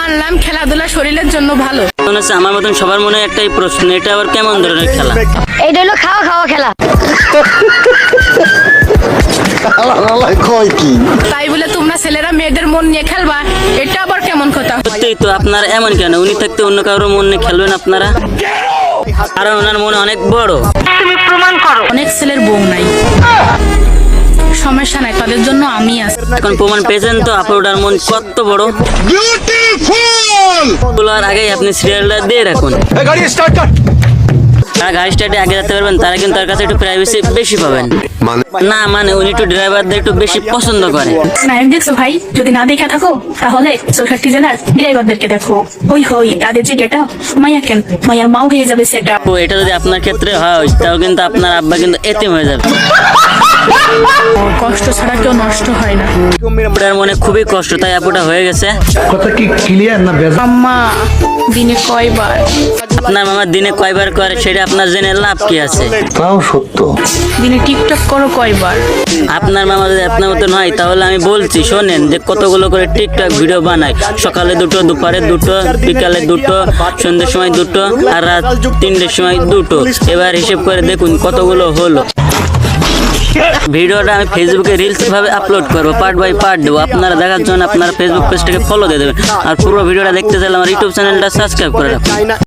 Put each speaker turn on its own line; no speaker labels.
মানলাম খেলাধুলা শরীরের জন্য ভালো।
মনে হচ্ছে আমার মতন সবার মনে একটাই প্রশ্ন, এটা আবার কেমন ধরনের খেলা?
এইটা হলো খাওয়া খাওয়া খেলা।
তাই বলে তোমরা ছেলেরা মেয়েদের মন নিয়ে খেলবা, এটা আবার কেমন কথা?
সত্যিই তো, আপনার এমন কেন? উনি থাকতে অন্য কারোর মন নিয়ে খেলবেন আপনারা? কারণ ওনার মনে অনেক বড়।
অনেক ছেলের বউ নাই, সমস্যা নাই, তাদের জন্য আমি আছি।
এখন প্রমাণ পেয়েছেন তো আপনার মন কত বড়। বলার আগেই আপনি সিরিয়ালটা দিয়ে রাখুন। যারা গাড়ি স্টার্টে আগে যেতে পারবেন তারা কিন্তু তার কাছে একটু প্রাইভেসি বেশি পাবেন। না মানে উনি একটু ড্রাইভারদের একটু বেশি পছন্দ করে।
নায়ক দেখছো ভাই? যদি না দেখা থাকো তাহলে 64 জেলার ড্রাইভারদেরকে দেখো। ওই হই তাদের যে ডেটা মাইয়া কেন মাইয়ার মাও হয়ে যাবে সেটা।
তো এটা যদি আপনার ক্ষেত্রে হয় তাও কিন্তু আপনার আব্বা কিন্তু এতিম হয়ে যাবে।
কষ্ট ছাড়া কেউ নষ্ট হয় না।
আপনার মনে খুবই কষ্ট, তাই আপুটা হয়ে গেছে।
কথা কি ক্লিয়ার না?
আম্মা দিনে কয়বার?
আপনার মামা দিনে কয়বার করে সেটা আপনার জেনে লাভ কি আছে?
তাও সত্য।
দিনে টিকটক করো কয়বার?
আপনার মামা যদি আপনার মতন হয় তাহলে আমি বলছি শোনেন যে কতগুলো করে টিকটক ভিডিও বানায়। সকালে দুটো, দুপুরে দুটো, বিকালে দুটো, সন্ধ্যের সময় দুটো, আর রাত 3টের সময় দুটো। এবার হিসেব করে দেখুন কতগুলো হলো। ভিডিওটা আমি ফেসবুকে রিলস ভাবে আপলোড করবো, পার্ট বাই পার্ট দেবো। আপনারা দেখার জন্য আপনার ফেসবুক পেজটাকে ফলো দিয়ে দেবেন, আর পুরো ভিডিওটা দেখতে চাইলে আমার ইউটিউব চ্যানেলটা সাবস্ক্রাইব করে রাখুন।